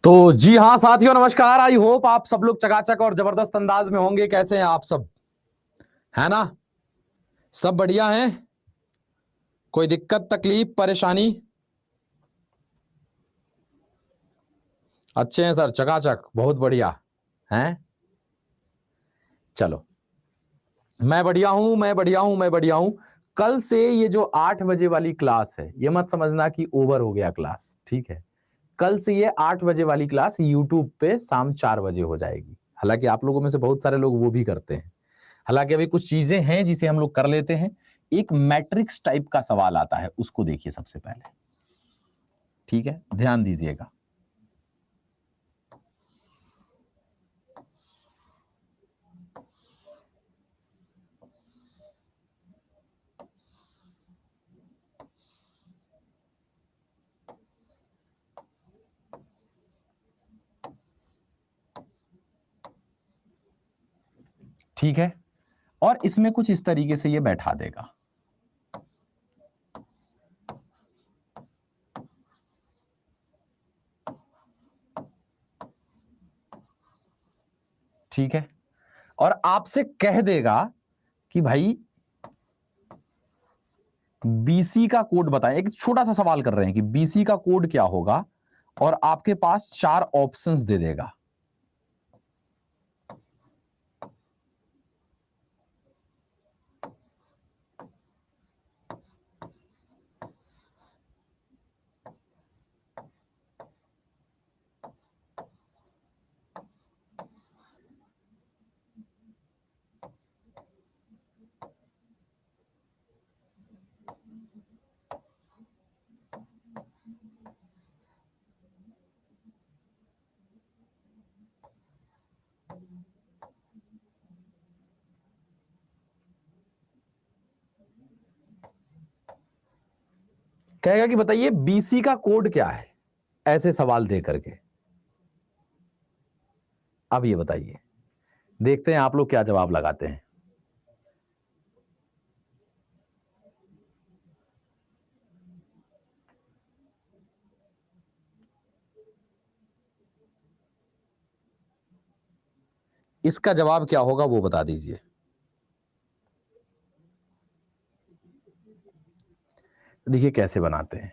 तो जी हाँ साथियों, नमस्कार। आई होप आप सब लोग चकाचक और जबरदस्त अंदाज में होंगे। कैसे हैं आप सब? है ना? सब बढ़िया हैं? कोई दिक्कत, तकलीफ, परेशानी? अच्छे हैं सर, चकाचक, बहुत बढ़िया हैं। चलो, मैं बढ़िया हूं, मैं बढ़िया हूं, मैं बढ़िया हूं। कल से ये जो 8 बजे वाली क्लास है, ये मत समझना कि ओवर हो गया क्लास, ठीक है? कल से ये 8 बजे वाली क्लास यूट्यूब पे शाम 4 बजे हो जाएगी। हालांकि आप लोगों में से बहुत सारे लोग वो भी करते हैं। हालांकि अभी कुछ चीजें हैं जिसे हम लोग कर लेते हैं। एक मैट्रिक्स टाइप का सवाल आता है, उसको देखिए सबसे पहले। ठीक है, ध्यान दीजिएगा। ठीक है, और इसमें कुछ इस तरीके से ये बैठा देगा। ठीक है, और आपसे कह देगा कि भाई बीसी का कोड बताएं। एक छोटा सा सवाल कर रहे हैं कि बीसी का कोड क्या होगा, और आपके पास 4 ऑप्शंस दे देगा। कहेगा कि बताइए बीसी का कोड क्या है, ऐसे सवाल दे करके। अब ये बताइए, देखते हैं आप लोग क्या जवाब लगाते हैं। इसका जवाब क्या होगा वो बता दीजिए। देखिए कैसे बनाते हैं।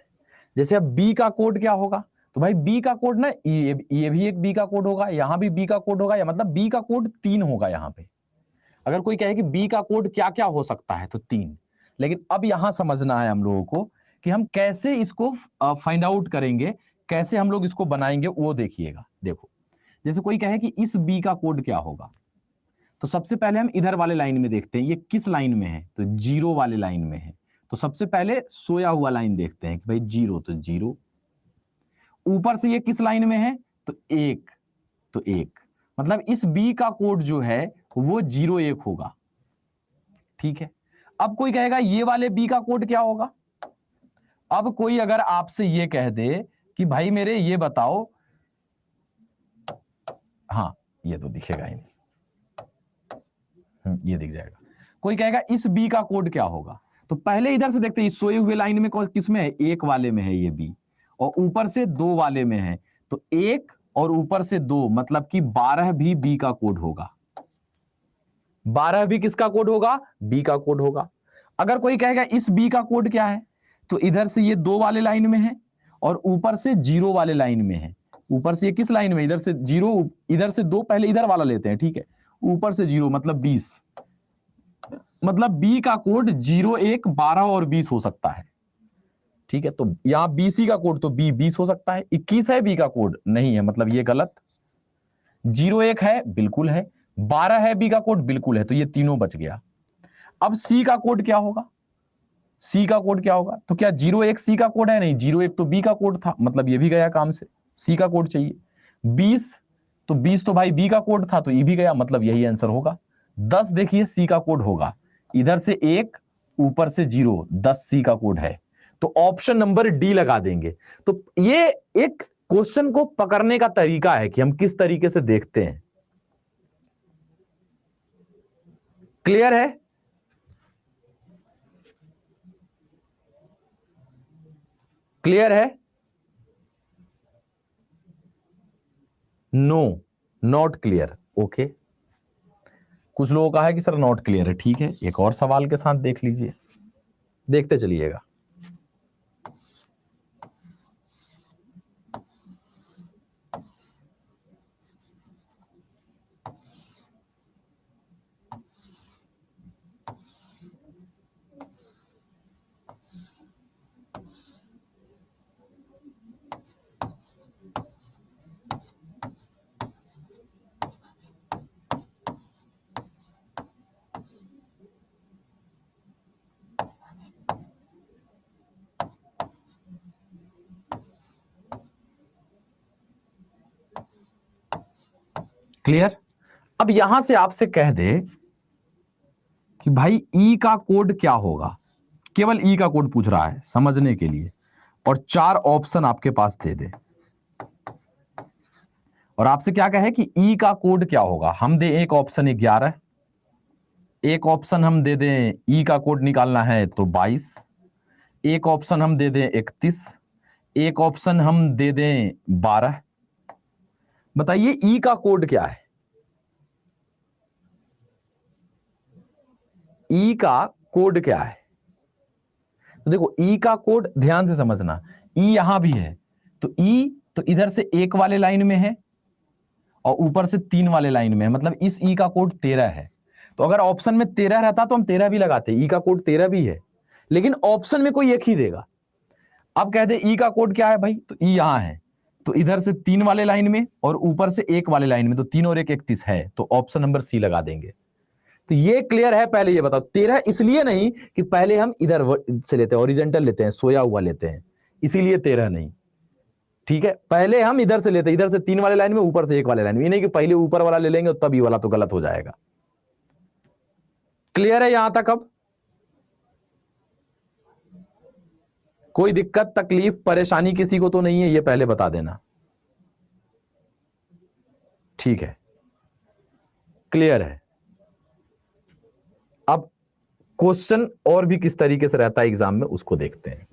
जैसे अब बी का कोड क्या होगा, तो भाई बी का कोड ना, ये भी एक बी का कोड होगा, यहां भी बी का कोड होगा, या मतलब बी का कोड 3 होगा यहां पे। अगर कोई कहे कि बी का कोड क्या क्या हो सकता है, तो 3। लेकिन अब यहां समझना है हम लोगों को कि हम कैसे इसको फाइंड आउट करेंगे, कैसे हम लोग इसको बनाएंगे, वो देखिएगा। देखो, जैसे कोई कहे कि इस बी का कोड क्या होगा, तो सबसे पहले हम इधर वाले लाइन में देखते हैं, ये किस लाइन में है, तो 0 वाले लाइन में है। तो सबसे पहले सोया हुआ लाइन देखते हैं कि भाई 0, तो 0। ऊपर से ये किस लाइन में है, तो 1, तो 1। मतलब इस बी का कोड जो है वो 0 1 होगा। ठीक है, अब कोई कहेगा ये वाले बी का कोड क्या होगा। अब कोई अगर आपसे ये कह दे कि भाई मेरे ये बताओ, हाँ ये तो दिखेगा ही नहीं, ये दिख जाएगा। कोई कहेगा इस बी का कोड क्या होगा, तो पहले इधर से देखते हैं, सोए हुए लाइन में किस में है, 1 वाले में है ये बी, और ऊपर से 2 वाले में है। तो 1 और ऊपर से 2, मतलब कि 12 भी बी का कोड होगा। 12 भी किसका कोड होगा, बी का कोड होगा। अगर कोई कहेगा इस बी का कोड क्या है, तो इधर से ये 2 वाले लाइन में है, और ऊपर से 0 वाले लाइन में है। ऊपर से ये किस लाइन में, इधर से 0, इधर से 2, पहले इधर वाला लेते हैं, ठीक है। ऊपर से 0 मतलब 20, मतलब बी का कोड 0 1 12 और 20 हो सकता है। ठीक है, तो यहां बीसी का कोड तो बी 20 हो सकता है। 21 है बी का कोड, नहीं है, मतलब ये गलत। 0 1 है, बिल्कुल है। 12 है बी का कोड, बिल्कुल है। तो ये तीनों बच गया। अब सी का कोड क्या होगा, सी का कोड क्या होगा, तो क्या 0 1 सी का कोड है, नहीं, 0 1 तो बी का कोड था, मतलब ये भी गया काम से। सी का कोड चाहिए। 20, तो 20 तो भाई बी का कोड था, तो ये भी गया, मतलब यही आंसर होगा। 10 देखिए सी का कोड होगा, इधर से 1 ऊपर से 0, 10 सी का कोड है। तो ऑप्शन नंबर डी लगा देंगे। तो ये एक क्वेश्चन को पकड़ने का तरीका है कि हम किस तरीके से देखते हैं। क्लियर है? क्लियर है? No, not clear. ओके, कुछ लोगों का है कि सर नॉट क्लियर है। ठीक है, एक और सवाल के साथ देख लीजिए, देखते चलिएगा। क्लियर? अब यहां से आपसे कह दे कि भाई ई का कोड क्या होगा, केवल ई का कोड पूछ रहा है समझने के लिए, और 4 ऑप्शन आपके पास दे दे, और आपसे क्या कहे कि ई का कोड क्या होगा। हम दे एक ऑप्शन 11, एक ऑप्शन हम दे दें ई का कोड निकालना है तो 22, एक ऑप्शन हम दे दें 31, एक ऑप्शन हम दे दें 12। बताइए ई का कोड क्या है? ई का कोड क्या है? तो देखो ई का कोड ध्यान से समझना, ई यहां भी है तो ई तो इधर से 1 वाले लाइन में है और ऊपर से 3 वाले लाइन में है, मतलब इस ई का कोड 13 है। तो अगर ऑप्शन में 13 रहता तो हम 13 भी लगाते, ई का कोड 13 भी है, लेकिन ऑप्शन में कोई एक ही देगा। अब कहते ई का कोड क्या है भाई, तो ई यहां है तो इधर से 3 वाले लाइन में और ऊपर से 1 वाले लाइन में, तो 3 और 1 31 है, तो ऑप्शन नंबर सी लगा देंगे। तो ये क्लियर है? पहले ये बताओ 13 इसलिए नहीं कि पहले हम इधर से लेते हैं, ओरिजेंटल लेते हैं, सोया हुआ लेते हैं, इसीलिए 13 नहीं। ठीक है, पहले हम इधर से लेते हैं, इधर से 3 वाले लाइन में, ऊपर से 1 वाले लाइन में, ये नहीं कि पहले ऊपर वाला ले लेंगे तब ये वाला, तो गलत हो जाएगा। क्लियर है यहां तक? अब कोई दिक्कत तकलीफ परेशानी किसी को तो नहीं है, ये पहले बता देना। ठीक है, क्लियर है। अब क्वेश्चन और भी किस तरीके से रहता है एग्जाम में उसको देखते हैं।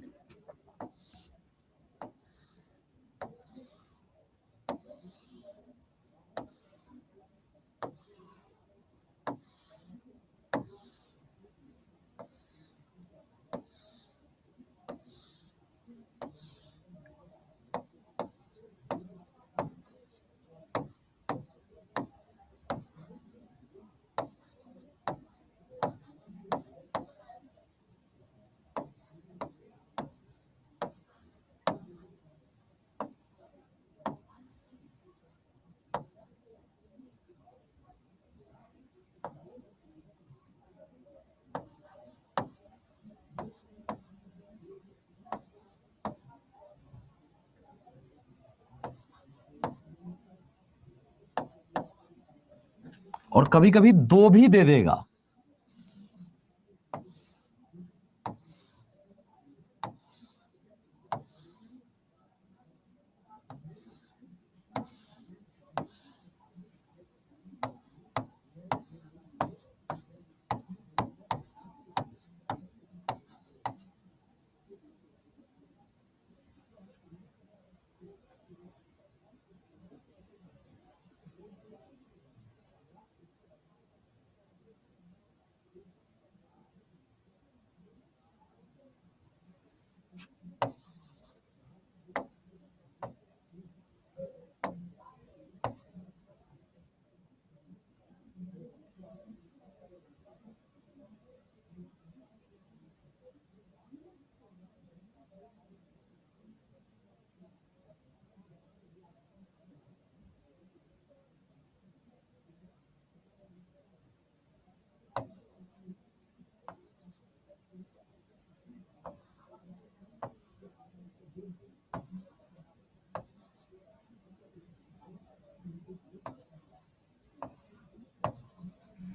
और कभी कभी 2 भी दे देगा।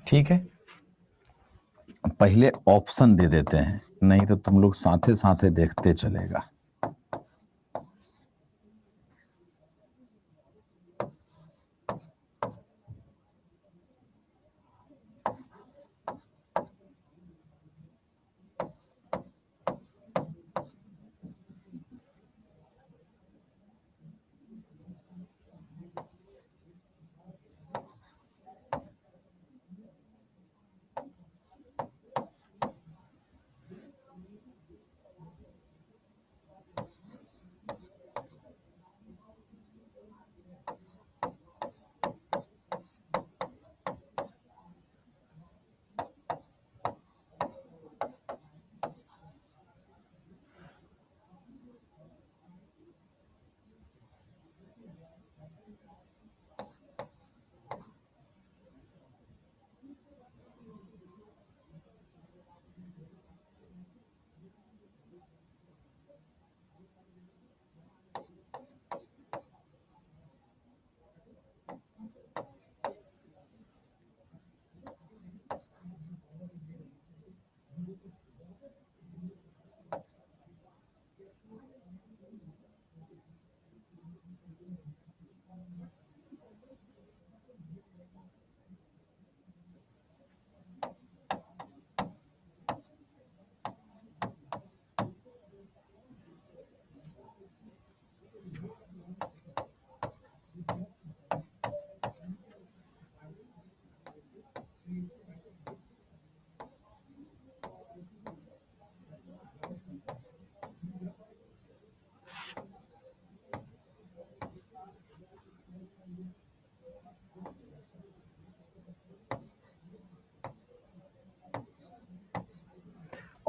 ठीक है, पहले ऑप्शन दे देते हैं, नहीं तो तुम लोग साथे साथे देखते चलेगा।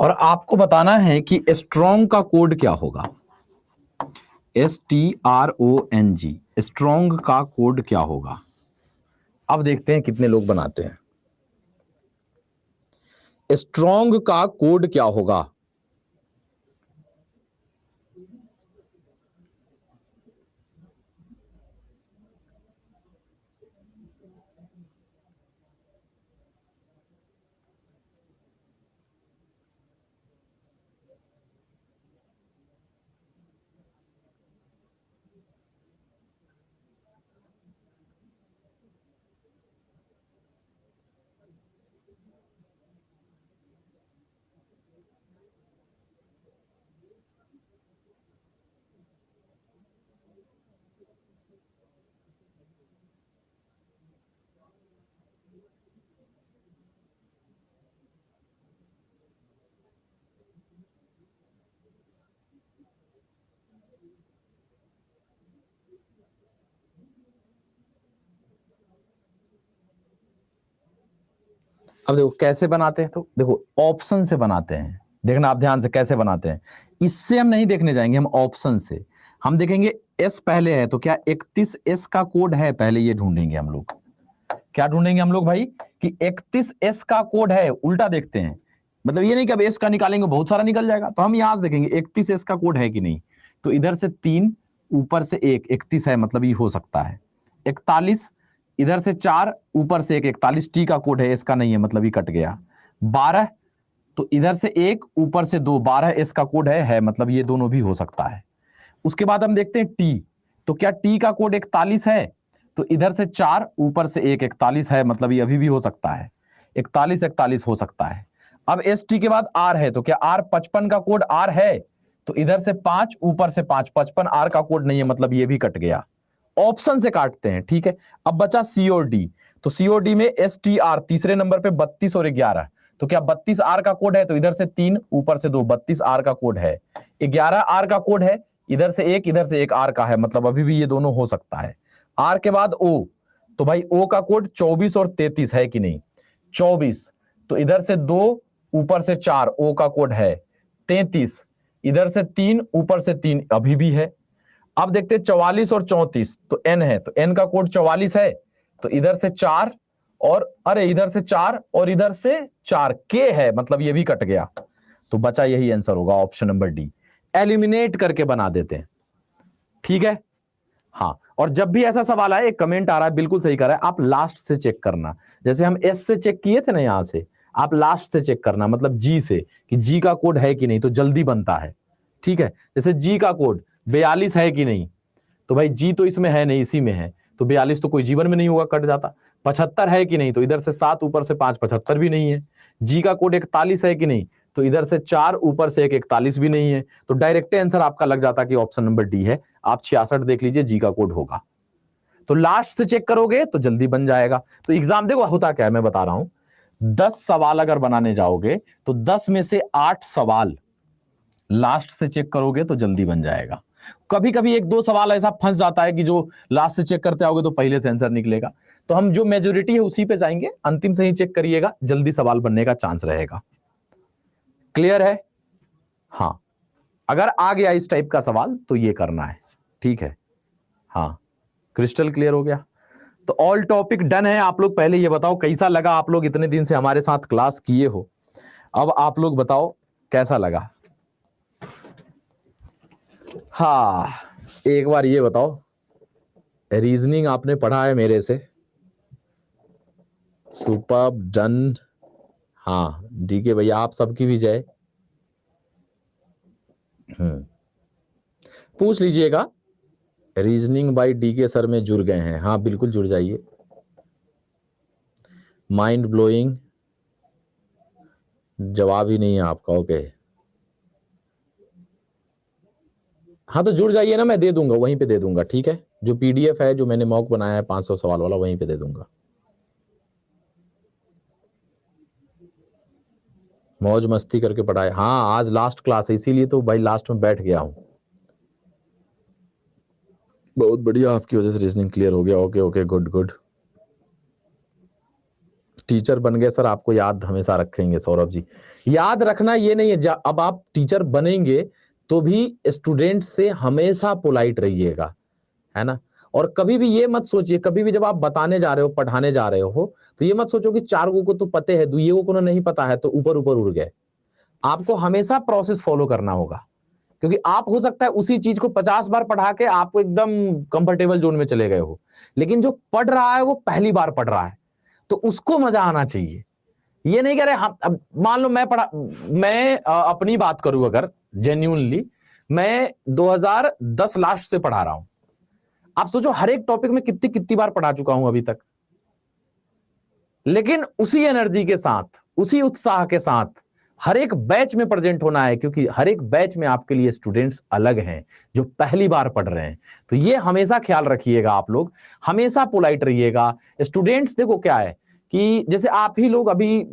और आपको बताना है कि स्ट्रॉन्ग का कोड क्या होगा। STRONG, स्ट्रॉन्ग का कोड क्या होगा। अब देखते हैं कितने लोग बनाते हैं। स्ट्रॉन्ग का कोड क्या होगा। अब देखो कैसे बनाते हैं, तो देखो ऑप्शन से बनाते हैं। देखना आप ध्यान से कैसे बनाते हैं। इससे हम नहीं देखने जाएंगे, हम ऑप्शन से हम देखेंगे। एस पहले है तो क्या 31S का कोड है, पहले ये ढूंढेंगे हम लोग। क्या ढूंढेंगे हम लोग भाई कि 31S का कोड है। उल्टा देखते हैं, मतलब ये नहीं कि अब एस का निकालेंगे बहुत सारा निकल जाएगा, तो हम यहां से देखेंगे 31S का कोड है कि नहीं। तो इधर से 3 ऊपर से 1, 31 है, मतलब ये हो सकता है। 41 इधर से 4 ऊपर से 1, 41 टी का कोड है, एस का नहीं है, मतलब ये कट गया। 12 तो इधर से 1 ऊपर से 2, 12 एस का कोड है, मतलब ये दोनों भी हो सकता है। उसके बाद हम देखते हैं टी, तो क्या टी का कोड 41 है, तो इधर से 4 ऊपर से 1, 41 है, मतलब ये अभी भी हो सकता है। 41 41 हो सकता है। अब एस टी के बाद आर है, तो क्या आर 55 का कोड आर है, तो इधर से 5 ऊपर से 5, 55 आर का कोड नहीं है, मतलब ये भी कट गया। ऑप्शन से काटते हैं, ठीक है। अब बचा सी और डी, तो सी और डी में एस टी आर तीसरे नंबर पे 32 और 11, तो क्या 32 आर का कोड है, तो इधर से 3 ऊपर से 2, 32 आर का कोड है। 11 आर का कोड है, इधर से 1 इधर से 1 आर का है, मतलब अभी भी ये दोनों हो सकता है। आर के बाद ओ, तो भाई ओ का कोड 24 और 33 है कि नहीं। 24 तो इधर से 2 ऊपर से 4 ओ का कोड है। 33 इधर से 3 ऊपर से 3 अभी भी है। अब देखते हैं 44 और 34, तो एन है, तो एन का कोड 44 है, तो इधर से 4 और अरे इधर से 4 और इधर से 4 के है, मतलब ये भी कट गया। तो बचा यही आंसर होगा, ऑप्शन नंबर डी। एलिमिनेट करके बना देते हैं, ठीक है। हाँ, और जब भी ऐसा सवाल आए, एक कमेंट आ रहा है, बिल्कुल सही कर रहा है, आप लास्ट से चेक करना। जैसे हम एस से चेक किए थे ना, यहां से आप लास्ट से चेक करना, मतलब जी से, कि जी का कोड है कि नहीं, तो जल्दी बनता है, ठीक है। जैसे जी का कोड 42 है कि नहीं, तो भाई जी तो इसमें है नहीं, इसी में है, तो 42 तो कोई जीवन में नहीं होगा, कट जाता। 75 है कि नहीं, तो इधर से 7 ऊपर से 5, 75 भी नहीं है। जी का कोड 41 है कि नहीं, तो इधर से 4 ऊपर से 1, 41 भी नहीं है। तो डायरेक्ट आंसर आपका लग जाता कि ऑप्शन नंबर डी है। आप 66 देख लीजिए, जी का कोड होगा। तो लास्ट से चेक करोगे तो जल्दी बन जाएगा। तो एग्जाम देखो होता क्या है, मैं बता रहा हूं। 10 सवाल अगर बनाने जाओगे तो 10 में से 8 सवाल लास्ट से चेक करोगे तो जल्दी बन जाएगा। कभी कभी 1-2 सवाल ऐसा फंस जाता है कि जो लास्ट से चेक करते आओगे तो पहले से आंसर निकलेगा। तो हम जो मेजोरिटी है उसी पे जाएंगे, अंतिम से ही चेक करिएगा, जल्दी सवाल बनने का चांस रहेगा। क्लियर है? हाँ, अगर आ गया इस टाइप का सवाल तो ये करना है, ठीक है। हाँ, क्रिस्टल क्लियर हो गया। तो ऑल टॉपिक डन है। आप लोग पहले ये बताओ कैसा लगा, आप लोग इतने दिन से हमारे साथ क्लास किए हो, अब आप लोग बताओ कैसा लगा। हाँ, एक बार ये बताओ, रीजनिंग आपने पढ़ा है मेरे से, सुपर्ब, डन। हाँ, डीके भैया आप सबकी भी जय। पूछ लीजिएगा, रीजनिंग बाय डीके सर में जुड़ गए हैं? हाँ बिल्कुल जुड़ जाइए। माइंड ब्लोइंग, जवाब ही नहीं है आपका, ओके। हाँ तो जुड़ जाइए ना, मैं दे दूंगा, वहीं पे दे दूंगा, ठीक है। जो पीडीएफ है, जो मैंने मॉक बनाया है 500 सवाल वाला, वहीं पे दे दूंगा। मौज मस्ती करके पढ़ाए। हाँ, आज लास्ट क्लास है, इसीलिए तो भाई लास्ट में बैठ गया हूँ। बहुत बढ़िया, आपकी वजह से रीजनिंग क्लियर हो गया। Okay okay, good good. Teacher बन गए सर, आपको याद हमेशा रखेंगे सौरभ जी। याद रखना ये नहीं है, अब आप टीचर बनेंगे तो भी स्टूडेंट से हमेशा पोलाइट रहिएगा, है ना। और कभी भी ये मत सोचिए, कभी भी जब आप बताने जा रहे हो, पढ़ाने जा रहे हो, तो ये मत सोचो कि 4 को तो पते है, 2 को नहीं पता है तो ऊपर ऊपर उड़ गए। आपको हमेशा प्रोसेस फॉलो करना होगा, क्योंकि आप हो सकता है उसी चीज को 50 बार पढ़ा के आपको एकदम कंफर्टेबल जोन में चले गए हो, लेकिन जो पढ़ रहा है वो पहली बार पढ़ रहा है, तो उसको मजा आना चाहिए। ये नहीं कह रहे हम, अब मान लो मैं अपनी बात करूं, अगर जेन्युइनली मैं 2010 लास्ट से पढ़ा रहा हूं, आप सोचो हर एक टॉपिक में कितनी कितनी बार पढ़ा चुका हूं अभी तक, लेकिन उसी एनर्जी के साथ, उसी उत्साह के साथ हर एक बैच में प्रेजेंट होना है, क्योंकि हर एक बैच में आपके लिए स्टूडेंट्स अलग हैं जो पहली बार पढ़ रहे हैं। तो ये हमेशा ख्याल रखिएगा, आप लोग हमेशा पोलाइट रहिएगा। स्टूडेंट्स देखो क्या है कि जैसे आप ही लोग अभी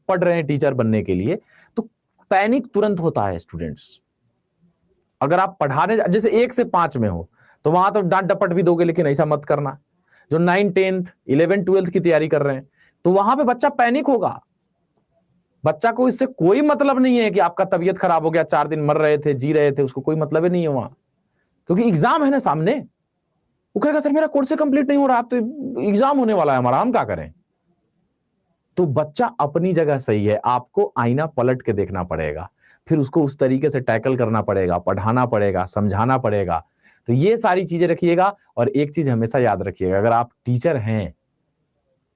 पढ़ रहे हैं टीचर बनने के लिए, तो पैनिक तुरंत होता है स्टूडेंट्स। अगर आप पढ़ाने जैसे 1 से 5 में हो तो वहां तो डांट डपट भी दोगे, लेकिन ऐसा मत करना। जो 9, 10th, 11, 12th की तैयारी कर रहे हैं, तो वहां पे बच्चा पैनिक होगा। बच्चा को इससे कोई मतलब नहीं है कि आपका तबीयत खराब हो गया, 4 दिन मर रहे थे, जी रहे थे, उसको कोई मतलब ही नहीं है वहां, क्योंकि एग्जाम है ना सामने। वो कहेगा सर मेरा कोर्स कंप्लीट नहीं हो रहा, अब तो एग्जाम होने वाला है हमारा, हम क्या करें। तो बच्चा अपनी जगह सही है, आपको आईना पलट के देखना पड़ेगा, फिर उसको उस तरीके से टैकल करना पड़ेगा, पढ़ाना पड़ेगा, समझाना पड़ेगा। तो ये सारी चीजें रखिएगा। और एक चीज हमेशा याद रखिएगा, अगर आप टीचर हैं,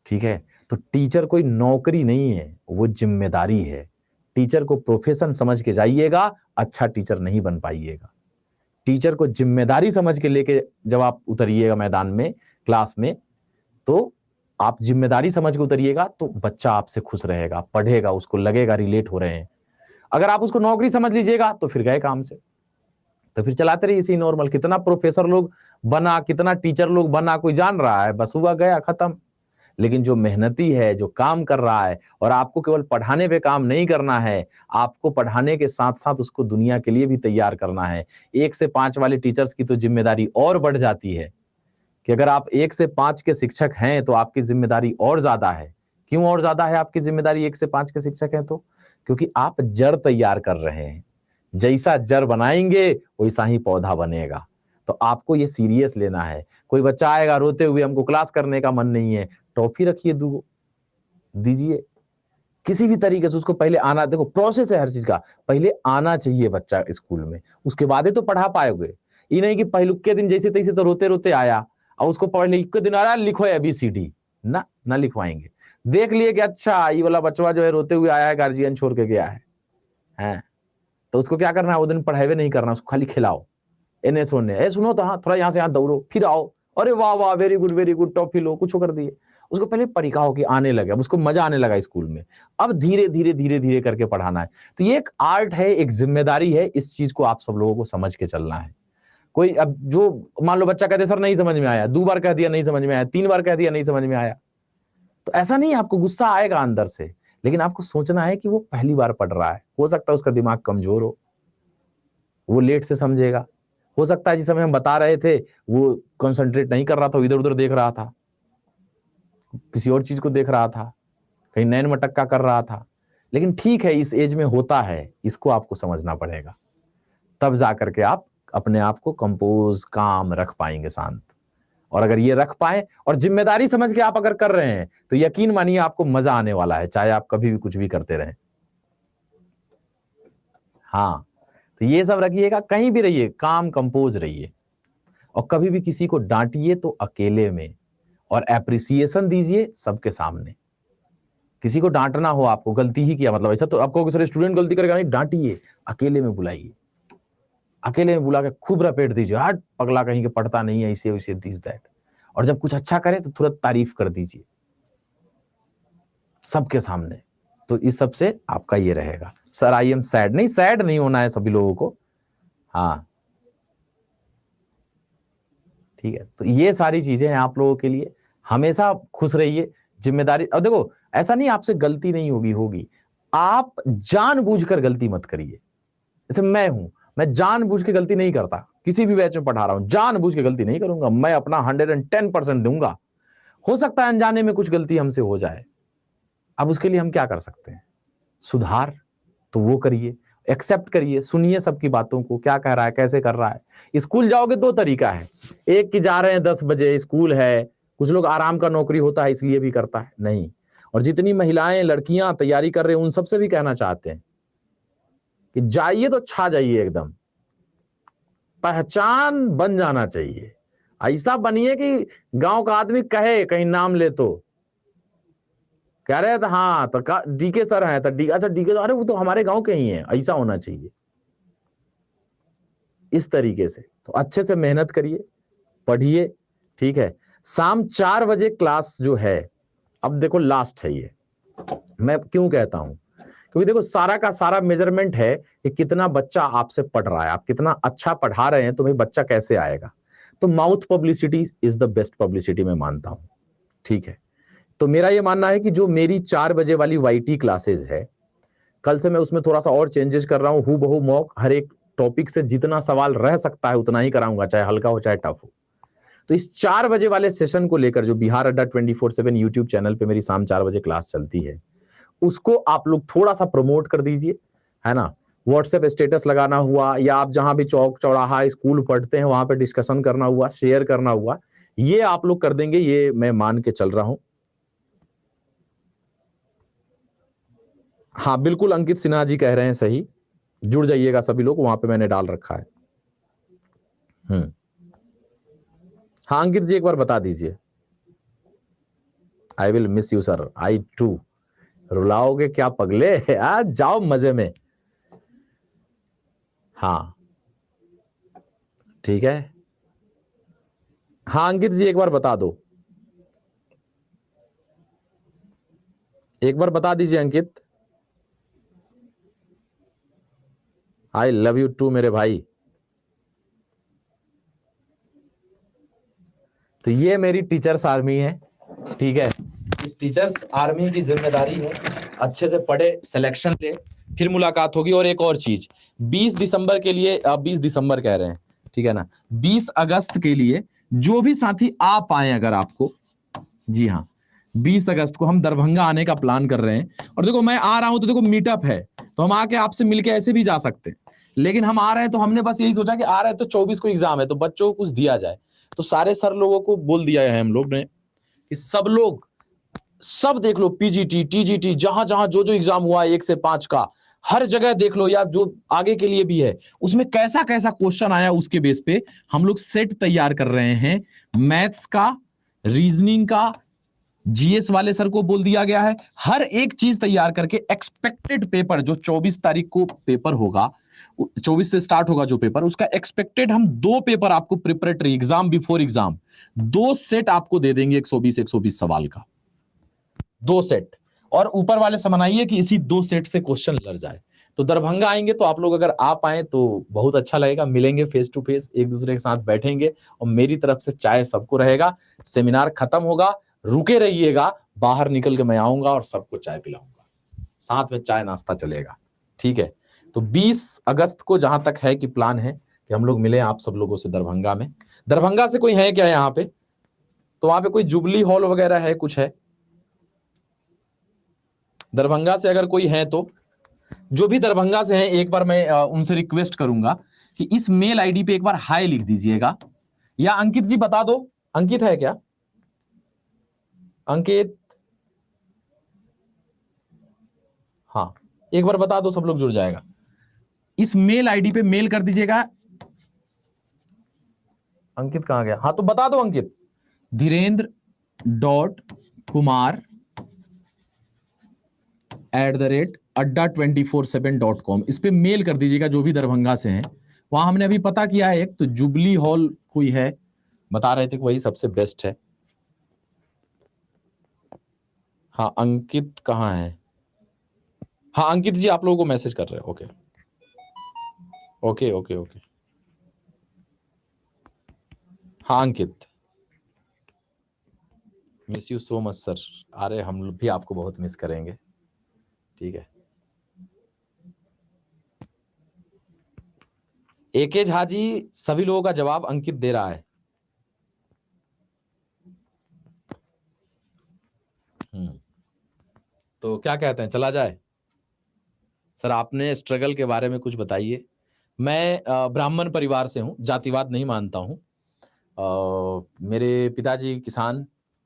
ठीक है, तो टीचर कोई नौकरी नहीं है, वो जिम्मेदारी है। टीचर को प्रोफेशन समझ के जाइएगा, अच्छा टीचर नहीं बन पाइएगा। टीचर को जिम्मेदारी समझ के लेके जब आप उतरिएगा मैदान में, क्लास में, तो आप जिम्मेदारी समझ के उतरिएगा, तो बच्चा आपसे खुश रहेगा, पढ़ेगा, उसको लगेगा रिलेट हो रहे हैं। अगर आप उसको नौकरी समझ लीजिएगा तो फिर गए काम से, तो फिर चलाते रहिए इसी नॉर्मल। कितना प्रोफेसर लोग बना, कितना टीचर लोग बना, कोई जान रहा है, बस हुआ गया खत्म। लेकिन जो मेहनती है, जो काम कर रहा है, और आपको केवल पढ़ाने पे काम नहीं करना है, आपको पढ़ाने के साथ साथ उसको दुनिया के लिए भी तैयार करना है। 1 से 5 वाले टीचर्स की तो जिम्मेदारी और बढ़ जाती है कि अगर आप 1 से 5 के शिक्षक हैं तो आपकी जिम्मेदारी और ज्यादा है। क्यों और ज्यादा है आपकी जिम्मेदारी 1 से 5 के शिक्षक हैं तो? क्योंकि आप जड़ तैयार कर रहे हैं। जैसा जड़ बनाएंगे वैसा ही पौधा बनेगा। तो आपको ये सीरियस लेना है। कोई बच्चा आएगा रोते हुए, हमको क्लास करने का मन नहीं है, टॉफी रखिए, दीजिए, किसी भी तरीके से उसको पहले आना। देखो प्रोसेस है हर चीज का, पहले आना चाहिए बच्चा स्कूल में, उसके बाद ही तो पढ़ा पाओगे। ये नहीं कि पहलुक के दिन जैसे तैसे तो रोते रोते आया और उसको पढ़ने के दिन आ रहा लिखो ABCD, ना लिखवाएंगे। देख लिए कि अच्छा ये वाला बच्चा जो है रोते हुए आया है, गार्जियन छोड़ के गया है, तो उसको क्या करना है, वो दिन पढ़ाई नहीं करना, उसको खाली खिलाओ, इन्हें सुनने, सुनो तो हाँ थोड़ा यहाँ से यहाँ दौड़ो, फिर आओ, अरे वाह वाह वेरी गुड, टॉफी लो, कुछ कर दिए। उसको पहले परीक्षा हो कि आने लगे, अब उसको मजा आने लगा स्कूल में, अब धीरे धीरे करके पढ़ाना है। तो ये एक आर्ट है, एक जिम्मेदारी है, इस चीज को आप सब लोगों को समझ के चलना है। कोई अब जो मान लो बच्चा कहते सर नहीं समझ में आया, 2 बार कह दिया नहीं समझ में आया, 3 बार कह दिया नहीं समझ में आया, तो ऐसा नहीं, आपको गुस्सा आएगा अंदर से, लेकिन आपको सोचना है कि वो पहली बार पढ़ रहा है, हो सकता है उसका दिमाग कमजोर हो, वो लेट से समझेगा, हो सकता है जिस समय हम बता रहे थे वो कंसंट्रेट नहीं कर रहा था, इधर उधर देख रहा था, किसी और चीज को देख रहा था, कहीं नैन मटक्का कर रहा था। लेकिन ठीक है, इस एज में होता है, इसको आपको समझना पड़ेगा, तब जाकर के आप अपने आप को कंपोज, काम रख पाएंगे, शांत। और अगर ये रख पाए और जिम्मेदारी समझ के आप अगर कर रहे हैं तो यकीन मानिए आपको मजा आने वाला है, चाहे आप कभी भी कुछ भी करते रहें। हाँ, तो ये सब रखिएगा, कहीं भी रहिए काम कंपोज रहिए, और कभी भी किसी को डांटिए तो अकेले में, और एप्रिसिएशन दीजिए सबके सामने। किसी को डांटना हो, आपको गलती ही किया, मतलब ऐसा तो आपको सर स्टूडेंट गलती करेगा नहीं, डांटिए, अकेले में बुलाइए, अकेले में बुला के खूब रपेट दीजिए, हट पगला कहीं के पढ़ता नहीं है, ऐसे वैसे दिस दैट। और जब कुछ अच्छा करे तो तुरंत तारीफ कर दीजिए सबके सामने। तो इस सब से आपका ये रहेगा, सर आई एम सैड नहीं होना है सभी लोगों को। हाँ ठीक है, तो ये सारी चीजें हैं आप लोगों के लिए। हमेशा खुश रहिए, जिम्मेदारी। और देखो ऐसा नहीं आपसे गलती नहीं होगी, आप जानबूझकर गलती मत करिए। जैसे मैं जानबूझ के गलती नहीं करता, किसी भी बैच में पढ़ा रहा हूं, जानबूझ के गलती नहीं करूंगा, मैं अपना 110% दूंगा। हो सकता है अनजाने में कुछ गलती हमसे हो जाए, अब उसके लिए हम क्या कर सकते हैं? सुधार तो वो करिए, एक्सेप्ट करिए, सुनिए सबकी बातों को, क्या कह रहा है, कैसे कर रहा है। स्कूल जाओगे दो तरीका है, एक कि जा रहे हैं 10 बजे स्कूल है, कुछ लोग आराम का नौकरी होता है इसलिए भी करता है, नहीं। और जितनी महिलाएं लड़कियां तैयारी कर रहे हैं उन सबसे भी कहना चाहते हैं कि जाइए तो छा जाइए, एकदम पहचान बन जाना चाहिए। ऐसा बनिए कि गांव का आदमी कहे, कहीं नाम ले तो कह रहे थे हाँ तो डीके सर हैं, तो अच्छा डीके, अरे वो तो हमारे गांव के ही हैं, ऐसा होना चाहिए। इस तरीके से तो अच्छे से मेहनत करिए, पढ़िए, ठीक है। शाम 4 बजे क्लास जो है, अब देखो लास्ट है ये, मैं क्यों कहता हूं, क्योंकि देखो सारा का सारा मेजरमेंट है कि कितना बच्चा आपसे पढ़ रहा है, आप कितना अच्छा पढ़ा रहे हैं तो भाई बच्चा कैसे आएगा। तो mouth publicity is the best publicity, मैं मानता हूं, ठीक है। तो मेरा ये मानना है कि जो मेरी 4 बजे वाली वाईटी क्लासेस है, कल से मैं उसमें थोड़ा सा और चेंजेस कर रहा हूं, हूबहू बहु मॉक, हर एक टॉपिक से जितना सवाल रह सकता है उतना ही कराऊंगा, चाहे हल्का हो चाहे टफ हो। तो इस 4 बजे वाले सेशन को लेकर जो बिहार अड्डा 24/7 यूट्यूब चैनल पे मेरी शाम 4 बजे क्लास चलती है, उसको आप लोग थोड़ा सा प्रमोट कर दीजिए, है ना। व्हाट्सएप स्टेटस लगाना हुआ, या आप जहां भी चौक चौराहा स्कूल पढ़ते हैं वहां पे डिस्कशन करना हुआ, शेयर करना हुआ, ये आप लोग कर देंगे, ये मैं मान के चल रहा हूं। हाँ बिल्कुल, अंकित सिन्हा जी कह रहे हैं सही, जुड़ जाइएगा सभी लोग, वहां पे मैंने डाल रखा है। हाँ अंकित जी एक बार बता दीजिए। I will miss you sir, I too. रुलाओगे क्या पगले, आज जाओ मजे में। हाँ ठीक है। हाँ अंकित जी एक बार बता दो, एक बार बता दीजिए अंकित। आई लव यू टू मेरे भाई। तो ये मेरी टीचर्स आर्मी है, ठीक है। इस टीचर्स आर्मी की जिम्मेदारी है अच्छे से पढ़े, सिलेक्शन ले, फिर मुलाकात होगी। और एक और चीज, 20 दिसंबर के लिए, 20 दिसंबर कह रहे हैं, ठीक है ना, 20 अगस्त के लिए जो भी साथी आ पाए अगर आपको, जी हाँ 20 अगस्त को हम दरभंगा आने का प्लान कर रहे हैं। और देखो मैं आ रहा हूं तो देखो मीटअप है, तो हम आके आपसे मिलके ऐसे भी जा सकते हैं, लेकिन हम आ रहे हैं तो हमने बस यही सोचा कि आ रहे हैं तो 24 को एग्जाम है तो बच्चों को कुछ दिया जाए। तो सारे सर लोगों को बोल दिया है हम लोग ने कि सब लोग सब देख लो, पीजीटी टीजीटी जहां जहां जो जो एग्जाम हुआ है 1 से 5 का, हर जगह देख लो, या जो आगे के लिए भी है उसमें कैसा कैसा क्वेश्चन आया, उसके बेस पे हम लोग सेट तैयार कर रहे हैं। मैथ्स का, रीजनिंग का, जीएस वाले सर को बोल दिया गया है, हर एक चीज तैयार करके एक्सपेक्टेड पेपर जो 24 तारीख को पेपर होगा, 24 से स्टार्ट होगा जो पेपर, उसका एक्सपेक्टेड हम 2 पेपर आपको preparatory exam before exam 2 set आपको दे देंगे, 120 सवाल का 2 सेट। और ऊपर वाले समझाइए कि इसी 2 सेट से क्वेश्चन लड़ जाए। तो दरभंगा आएंगे तो आप लोग अगर आ पाए तो बहुत अच्छा लगेगा, मिलेंगे फेस टू फेस, एक दूसरे के साथ बैठेंगे, और मेरी तरफ से चाय सबको रहेगा। सेमिनार खत्म होगा, रुके रहिएगा, बाहर निकल के मैं आऊंगा और सबको चाय पिलाऊंगा, साथ में चाय नाश्ता चलेगा, ठीक है। तो 20 अगस्त को जहां तक है कि प्लान है कि हम लोग मिले आप सब लोगों से दरभंगा में। दरभंगा से कोई है क्या यहाँ पे? तो वहां पे कोई जुबली हॉल वगैरह है, कुछ है दरभंगा से? अगर कोई है तो जो भी दरभंगा से हैं, एक बार मैं उनसे रिक्वेस्ट करूंगा कि इस मेल आईडी पे एक बार हाय लिख दीजिएगा, या अंकित जी बता दो, अंकित है क्या? अंकित, हाँ एक बार बता दो, सब लोग जुड़ जाएगा। इस मेल आईडी पे मेल कर दीजिएगा। अंकित कहां गया? हाँ तो बता दो अंकित, dhirendra.kumar@adda247.com, इस पे मेल कर दीजिएगा जो भी दरभंगा से हैं। वहां हमने अभी पता किया है, एक तो जुबली हॉल कोई है, बता रहे थे कि वही सबसे बेस्ट है। हाँ अंकित कहाँ है? हाँ अंकित जी आप लोगों को मैसेज कर रहे हैं, ओके ओके ओके ओके। हाँ Ankit, miss you so much sir. अरे हम लोग भी आपको बहुत मिस करेंगे, ठीक है। एके झा जी सभी लोगों का जवाब अंकित दे रहा है। तो तो क्या कहते हैं, चला जाए? सर आपने स्ट्रगल के बारे में कुछ बताइए। मैं ब्राह्मण परिवार से हूँ, जातिवाद नहीं मानता हूँ। मेरे पिताजी किसान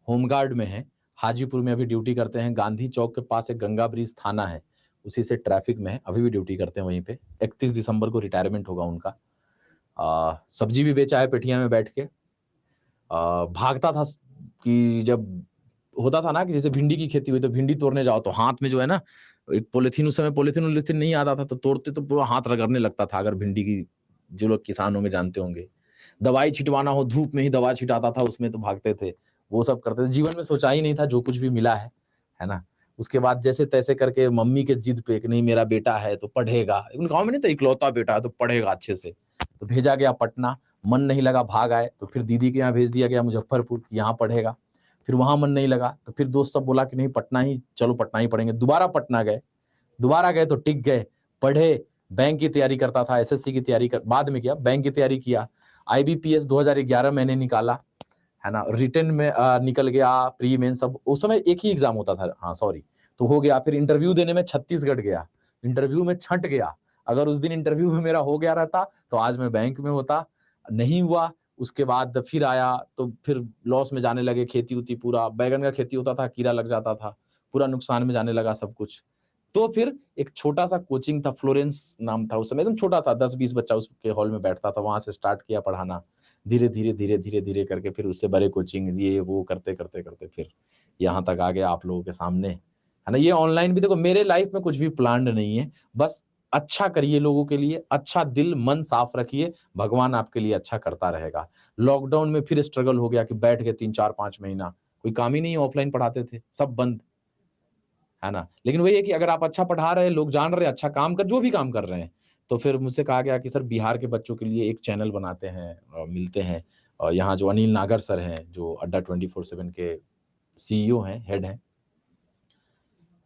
होमगार्ड में हैं, हाजीपुर में अभी ड्यूटी करते हैं। गांधी चौक के पास एक गंगा ब्रिज थाना है, उसी से ट्रैफिक में है, अभी भी ड्यूटी करते हैं वहीं पे। 31 दिसंबर को रिटायरमेंट होगा उनका। सब्जी भी बेचा है पेठिया में बैठ के। भागता था कि जब होता था ना कि जैसे भिंडी की खेती हुई तो भिंडी तोड़ने जाओ तो हाथ में जो है ना एक पॉलिथीन, उस समय पॉलिथीन वॉलिथीन नहीं आता था, तो तोड़ते तो पूरा हाथ रगड़ने लगता था। अगर भिंडी की, जो लोग किसान होंगे जानते होंगे, दवाई छिटवाना हो, धूप में ही दवा छिटाता था उसमें, तो भागते थे, वो सब करते थे। जीवन में सोचा ही नहीं था, जो कुछ भी मिला है ना। उसके बाद जैसे तैसे करके मम्मी के जिद पे कि नहीं मेरा बेटा है तो पढ़ेगा, गाँव में नहीं तो इकलौता बेटा है तो पढ़ेगा अच्छे से, तो भेजा गया पटना। मन नहीं लगा, भाग आए। तो फिर दीदी के यहाँ भेज दिया गया मुजफ्फरपुर, यहाँ पढ़ेगा। फिर वहां मन नहीं लगा तो फिर दोस्त सब बोला कि नहीं पटना ही चलो, पटना ही पढ़ेंगे। दोबारा पटना गए, दोबारा गए तो टिक गए, पढ़े। बैंक की तैयारी करता था, एसएससी की तैयारी बाद में किया, बैंक की तैयारी किया। आईबीपीएस 2011 मैंने निकाला, है ना। रिटर्न में निकल गया, प्री मेन सब उस समय एक ही एग्जाम होता था, हाँ सॉरी, तो हो गया। फिर इंटरव्यू देने में छत्तीसगढ़ गया, इंटरव्यू में छंट गया। अगर उस दिन इंटरव्यू में मेरा हो गया रहता तो आज मैं बैंक में होता, नहीं हुआ। उसके बाद फिर आया तो फिर लॉस में जाने लगे, खेती उती पूरा, बैगन का खेती होता था, कीड़ा लग जाता था, पूरा नुकसान में जाने लगा सब कुछ। तो फिर एक छोटा सा कोचिंग था, फ्लोरेंस नाम था उस समय, एकदम छोटा सा 10-20 बच्चा उसके हॉल में बैठता था, वहां से स्टार्ट किया पढ़ाना। धीरे धीरे धीरे धीरे धीरे करके फिर उससे बड़े कोचिंग ये वो करते करते करते फिर यहाँ तक आ गया आप लोगों के सामने, है ना। ये ऑनलाइन भी देखो, मेरे लाइफ में कुछ भी प्लान्ड नहीं है, बस अच्छा करिए लोगों के लिए, अच्छा दिल मन साफ रखिए, भगवान आपके लिए अच्छा करता रहेगा। लॉकडाउन में फिर स्ट्रगल हो गया कि बैठ के 3-4-5 महीना कोई काम ही नहीं, ऑफलाइन पढ़ाते थे, सब बंद, है ना। लेकिन वही है कि अगर आप अच्छा पढ़ा रहे हैं, लोग जान रहे हैं, अच्छा काम कर, जो भी काम कर रहे हैं, तो फिर मुझसे कहा गया कि सर बिहार के बच्चों के लिए एक चैनल बनाते हैं, मिलते हैं। यहाँ जो अनिल नागर सर हैं, जो अड्डा 24/7 के सीईओ हैं, हेड हैं,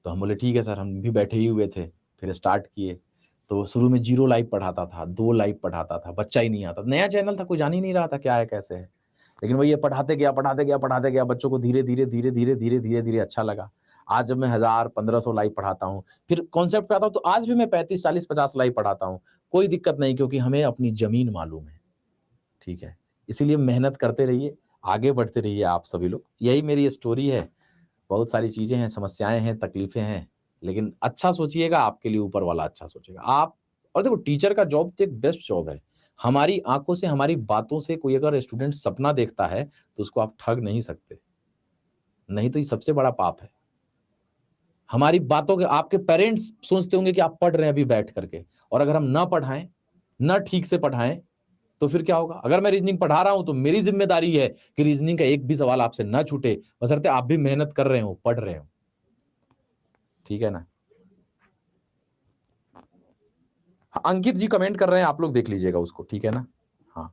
तो हम बोले ठीक है सर, हम भी बैठे ही हुए थे। फिर स्टार्ट किए, तो शुरू में 0 लाइव पढ़ाता था, 2 लाइव पढ़ाता था, बच्चा ही नहीं आता, नया चैनल था, कोई जान ही नहीं रहा था क्या है कैसे है। लेकिन वही पढ़ाते गया पढ़ाते गया पढ़ाते गया, बच्चों को धीरे धीरे धीरे धीरे धीरे धीरे धीरे अच्छा लगा। आज जब मैं 1000-1500 लाइव पढ़ाता हूँ, फिर कॉन्सेप्ट पे आता हूँ, तो आज भी मैं 35-40-50 लाइव पढ़ाता हूँ, कोई दिक्कत नहीं, क्योंकि हमें अपनी जमीन मालूम है, ठीक है। इसीलिए मेहनत करते रहिए, आगे बढ़ते रहिए आप सभी लोग, यही मेरी स्टोरी है। बहुत सारी चीजें हैं, समस्याएं हैं, तकलीफें हैं, लेकिन अच्छा सोचिएगा, आपके लिए ऊपर वाला अच्छा सोचेगा। आप, और देखो टीचर का जॉब तो एक बेस्ट जॉब है। हमारी आंखों से, हमारी बातों से कोई अगर स्टूडेंट सपना देखता है तो उसको आप ठग नहीं सकते, नहीं तो ये सबसे बड़ा पाप है। हमारी बातों के, आपके पेरेंट्स सोचते होंगे कि आप पढ़ रहे हैं अभी बैठ करके, और अगर हम ना पढ़ाएं, ना ठीक से पढ़ाएं, तो फिर क्या होगा। अगर मैं रीजनिंग पढ़ा रहा हूं तो मेरी जिम्मेदारी है कि रीजनिंग का एक भी सवाल आपसे ना छूटे, बशर्ते आप भी मेहनत कर रहे हो, पढ़ रहे हो, ठीक है ना। अंकित जी कमेंट कर रहे हैं, आप लोग देख लीजिएगा उसको, ठीक है ना। हाँ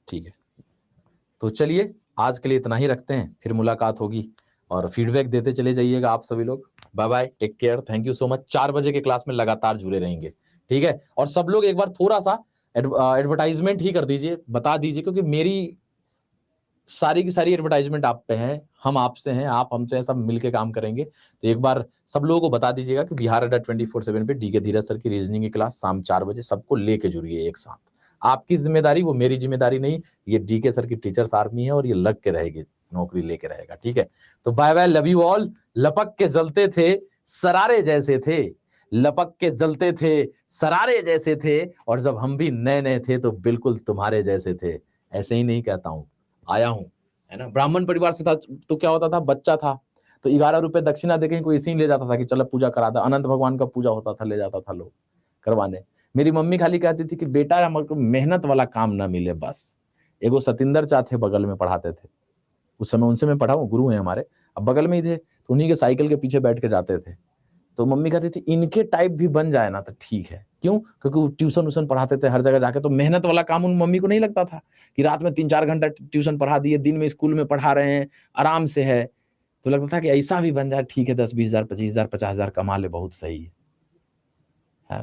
ठीक है, तो चलिए आज के लिए इतना ही रखते हैं, फिर मुलाकात होगी, और फीडबैक देते चले जाइएगा आप सभी लोग। Bye bye, take care, thank you so much. 4 बजे के क्लास में लगातार जुड़े रहेंगे, ठीक है। और सब लोग एक बार थोड़ा सा एडवर्टाइजमेंट ही कर दीजिए, बता दीजिए, क्योंकि मेरी सारी की सारी एडवर्टाइजमेंट आप पे है, हम आपसे हैं, आप हमसे हैं, सब मिलके काम करेंगे। तो एक बार सब लोगों को बता दीजिएगा कि बिहार अड्डा 24/7 पे डीके धीरज सर की रीजनिंग की क्लास शाम 4 बजे, सबको लेके जुड़िए एक साथ। आपकी जिम्मेदारी, वो मेरी जिम्मेदारी नहीं, ये डीके सर की टीचर्स आर्मी है, और ये लग के रहेगी, नौकरी लेके रहेगा, ठीक है। तो bye bye, love you all. लपक के जलते थे, सरारे जैसे थे, लपक के जलते थे, सरारे जैसे थे, और जब हम भी नए नए थे तो बिल्कुल तुम्हारे जैसे थे। ऐसे ही नहीं कहता हूं, आया हूं, है ना। ब्राह्मण परिवार से था तो क्या होता था, बच्चा था तो 11 रुपए दक्षिणा देके कोई इसी ले जाता था कि चलो पूजा करा दे, अनंत भगवान का पूजा होता था, ले जाता था लोग करवाने। मेरी मम्मी खाली कहती थी कि बेटा हमको मेहनत वाला काम ना मिले बस। एगो सतिंदर चा थे बगल में, पढ़ाते थे उस समय, उनसे मैं पढ़ा हूँ, गुरु हैं हमारे, अब बगल में ही थे, तो उन्हीं के साइकिल के पीछे बैठ के जाते थे। तो मम्मी कहती थी इनके टाइप भी बन जाए ना तो ठीक है। क्यों? क्योंकि वो ट्यूशन व्यूशन पढ़ाते थे हर जगह जाके, तो मेहनत वाला काम उन मम्मी को नहीं लगता था कि रात में 3-4 घंटा ट्यूशन पढ़ा दिए, दिन में स्कूल में पढ़ा रहे हैं, आराम से है। तो लगता था कि ऐसा भी बन जाए, ठीक है, 10-20 हज़ार, 25 हज़ार, 50 हज़ार कमा ले, बहुत सही है।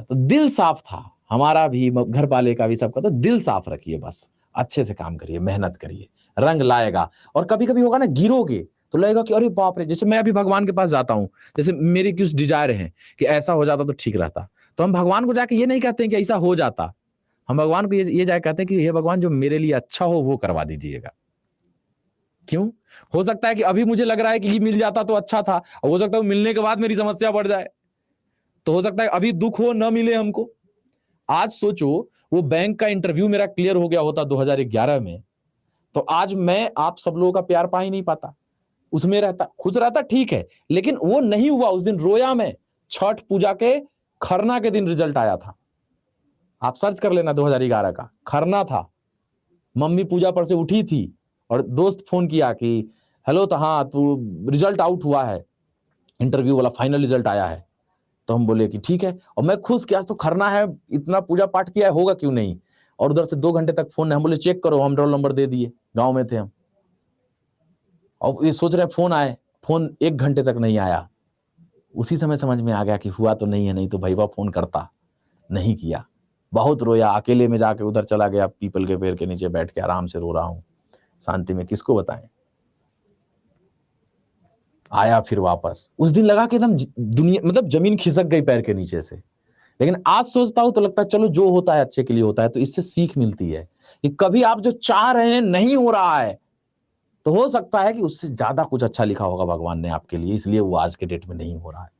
तो दिल साफ था हमारा भी, घर वाले का भी, सबका। तो दिल साफ रखिए, बस अच्छे से काम करिए, मेहनत करिए, रंग लाएगा। और कभी कभी होगा ना, गिरोगे तो लगेगा कि अरे बाप रे, जैसे मैं अभी भगवान के पास जाता हूं, जैसे मेरी कुछ डिजायर है कि ऐसा हो जाता तो ठीक रहता, तो हम भगवान को जाके ये नहीं कहते हैं कि ऐसा हो जाता, हम भगवान को ये जाके कहते हैं कि हे भगवान, जो मेरे लिए अच्छा हो वो करवा दीजिएगा। क्यों? हो सकता है कि अभी मुझे लग रहा है कि ये मिल जाता तो अच्छा था, और हो सकता है मिलने के बाद मेरी समस्या बढ़ जाए, तो हो सकता है अभी दुख हो ना मिले हमको। आज सोचो, वो बैंक का इंटरव्यू मेरा क्लियर हो गया होता 2011 में, तो आज मैं आप सब लोगों का प्यार पा ही नहीं पाता। उसमें रहता, खुश रहता, ठीक है, लेकिन वो नहीं हुआ। उस दिन रोया मैं, छठ पूजा के खरना के दिन रिजल्ट आया था। आप सर्च कर लेना, 2011 का खरना था। मम्मी पूजा पर से उठी थी और दोस्त फोन किया कि हेलो, तो हाँ तू रिजल्ट आउट हुआ है, इंटरव्यू वाला फाइनल रिजल्ट आया है। तो हम बोले कि ठीक है, और मैं खुश कि आज तो खरना है, इतना पूजा पाठ किया है, होगा क्यों नहीं। और उधर से 2 घंटे तक फोन है, हम बोले चेक करो, हम रोल नंबर दे दिए, गांव में थे हम। और ये सोच रहे फोन आए, फोन 1 घंटे तक नहीं आया। उसी समय समझ में आ गया कि हुआ तो नहीं है, नहीं तो भैया फोन करता, नहीं किया। बहुत रोया, अकेले में जाके उधर चला गया, पीपल के पेड़ के नीचे बैठ के आराम से रो रहा हूं शांति में, किसको बताएं। आया फिर वापस, उस दिन लगा कि एकदम दुनिया, मतलब जमीन खिसक गई पैर के नीचे से। लेकिन आज सोचता हूं तो लगता है चलो जो होता है अच्छे के लिए होता है। तो इससे सीख मिलती है कि कभी आप जो चाह रहे हैं नहीं हो रहा है, तो हो सकता है कि उससे ज्यादा कुछ अच्छा लिखा होगा भगवान ने आपके लिए, इसलिए वो आज के डेट में नहीं हो रहा है।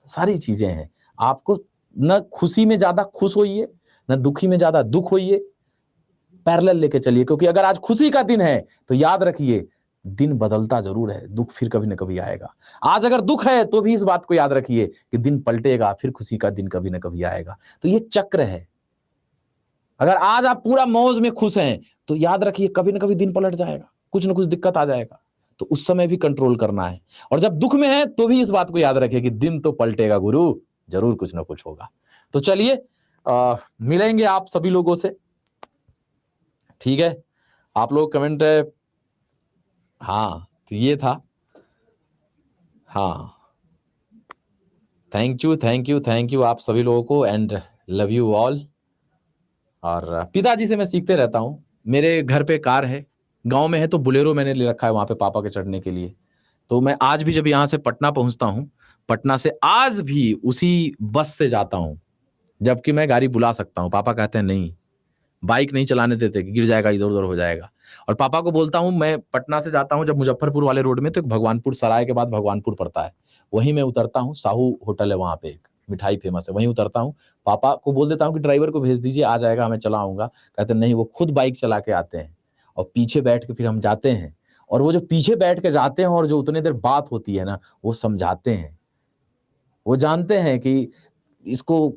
सारी चीजें हैं, आपको न खुशी में ज्यादा खुश होइए, न दुखी में ज्यादा दुख होइए, पैरेलल लेके चलिए। क्योंकि अगर आज खुशी का दिन है तो याद रखिए, दिन बदलता जरूर है, दुख फिर कभी न कभी आएगा। आज अगर दुख है तो भी इस बात को याद रखिए कि दिन पलटेगा, फिर खुशी का दिन कभी न कभी आएगा। तो ये चक्र है। अगर आज आप पूरा मौज में खुश हैं तो याद रखिए कभी न कभी दिन पलट जाएगा, कुछ न कुछ दिक्कत आ जाएगा, तो उस समय भी कंट्रोल करना है। और जब दुख में है तो भी इस बात को याद रखिए कि दिन तो पलटेगा गुरु, जरूर कुछ ना कुछ होगा। तो चलिए मिलेंगे आप सभी लोगों से, ठीक है। आप लोग कमेंट, हाँ तो ये था, हाँ thank you thank you thank you आप सभी लोगों को, एंड लव यू ऑल। और पिताजी से मैं सीखते रहता हूँ। मेरे घर पे कार है, गांव में है तो बुलेरो मैंने ले रखा है वहां पे पापा के चढ़ने के लिए। तो मैं आज भी जब यहाँ से पटना पहुंचता हूँ, पटना से आज भी उसी बस से जाता हूँ, जबकि मैं गाड़ी बुला सकता हूँ। पापा कहते हैं नहीं, बाइक नहीं चलाने देते कि गिर जाएगा, इधर उधर हो जाएगा। और पापा को बोलता हूँ, मैं पटना से जाता हूँ जब मुजफ्फरपुर वाले रोड में, तो एक भगवानपुर सराय के बाद भगवानपुर पड़ता है, वहीं मैं उतरता हूँ। साहू होटल है वहां पे, एक मिठाई फेमस है, वहीं उतरता हूँ। पापा को बोल देता हूँ कि ड्राइवर को भेज दीजिए, आ जाएगा, मैं चला आऊंगा। कहते नहीं, वो खुद बाइक चला के आते हैं और पीछे बैठ के फिर हम जाते हैं। और वो जो पीछे बैठ के जाते हैं और जो उतने देर बात होती है ना, वो समझाते हैं। वो जानते हैं कि इसको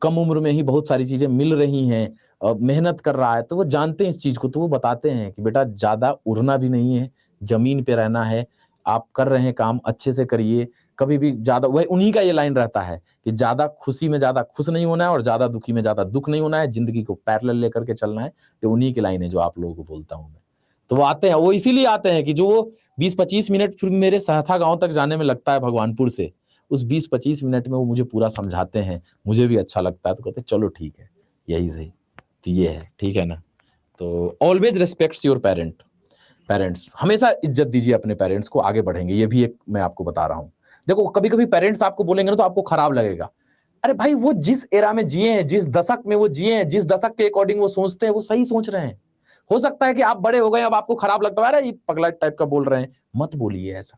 कम उम्र में ही बहुत सारी चीजें मिल रही हैं, मेहनत कर रहा है, तो वो जानते हैं इस चीज को। तो वो बताते हैं कि बेटा ज्यादा उड़ना भी नहीं है, जमीन पे रहना है, आप कर रहे हैं काम अच्छे से करिए। कभी भी ज्यादा, वही उन्हीं का ये लाइन रहता है कि ज्यादा खुशी में ज्यादा खुश नहीं होना है और ज्यादा दुखी में ज्यादा दुख नहीं होना है, जिंदगी को पैरेलल लेकर के चलना है। ये उन्हीं की लाइन है जो आप लोगों को बोलता हूँ मैं। तो वो आते हैं, वो इसीलिए आते हैं कि जो वो 20-25 मिनट फिर मेरे सहथा गांव तक जाने में लगता है भगवानपुर से, उस 20-25 मिनट में वो मुझे पूरा समझाते हैं, मुझे भी अच्छा लगता है। तो कहते हैं चलो ठीक है, यही सही, तो ये है, ठीक है ना। तो ऑलवेज रिस्पेक्ट्स योर पेरेंट्स, हमेशा इज्जत दीजिए अपने पेरेंट्स को, आगे बढ़ेंगे। ये भी एक मैं आपको बता रहा हूँ। देखो कभी कभी पेरेंट्स आपको बोलेंगे ना तो आपको खराब लगेगा, अरे भाई वो जिस एरा में जिए हैं, जिस दशक में वो जिए हैं, जिस दशक के अकॉर्डिंग वो सोचते हैं, वो सही सोच रहे हैं। हो सकता है कि आप बड़े हो गए, अब आपको खराब लगता है, अरे ये पगला टाइप का बोल रहे हैं, मत बोलिए ऐसा।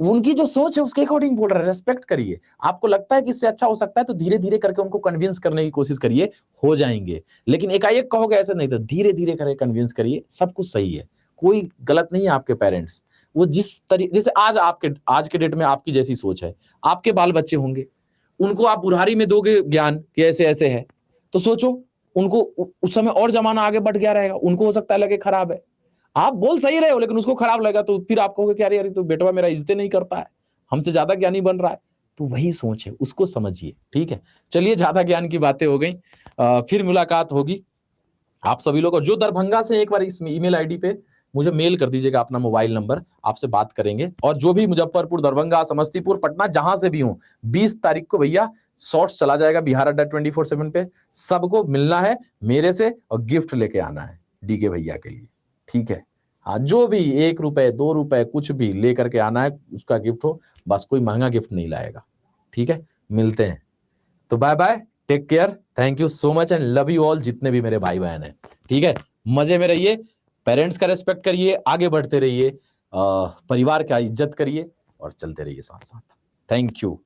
उनकी जो सोच है उसके अकॉर्डिंग बोल रहे हैं, रेस्पेक्ट करिए। आपको लगता है कि इससे अच्छा हो सकता है तो धीरे धीरे करके उनको कन्विंस करने की कोशिश करिए, हो जाएंगे। लेकिन एकाएक कहोगे ऐसे नहीं, तो धीरे धीरे करके कन्विंस करिए, सब कुछ सही है, कोई गलत नहीं है। आपके पेरेंट्स वो जिस तरीके, जैसे आज के डेट में आपकी जैसी सोच है, आपके बाल बच्चे होंगे, उनको आप बुढ़ारी में दोगे ज्ञान कि ऐसे ऐसे है, तो सोचो उनको उस समय और जमाना आगे बढ़ गया रहेगा, उनको हो सकता है लगे खराब है। आप बोल सही रहे हो लेकिन उसको खराब लगा, तो फिर आप कहोगे कि अरे यार तो बेटवा मेरा इज्जत नहीं करता है, हमसे ज्यादा ज्ञानी बन रहा है। तो वही सोच है, उसको समझिए, ठीक है। चलिए, ज्यादा ज्ञान की बातें हो गई, फिर मुलाकात होगी आप सभी लोग। और जो दरभंगा से, एक बार इस ईमेल आईडी पे मुझे मेल कर दीजिएगा अपना मोबाइल नंबर, आपसे बात करेंगे। और जो भी मुजफ्फरपुर, दरभंगा, समस्तीपुर, पटना, जहां से भी हो, 20 तारीख को भैया शॉर्ट्स चला जाएगा बिहार अड्डा 24/7 पे, सबको मिलना है मेरे से और गिफ्ट लेके आना है डीके भैया के लिए, ठीक है। हाँ, जो भी 1 रुपए 2 रुपए कुछ भी लेकर के आना है, उसका गिफ्ट हो, बस कोई महंगा गिफ्ट नहीं लाएगा। ठीक है, मिलते हैं। तो bye bye, take care, thank you so much and love you all, जितने भी मेरे भाई बहन हैं। ठीक है, मजे में रहिए, पेरेंट्स का रेस्पेक्ट करिए, आगे बढ़ते रहिए, परिवार का इज्जत करिए और चलते रहिए साथ साथ। Thank you.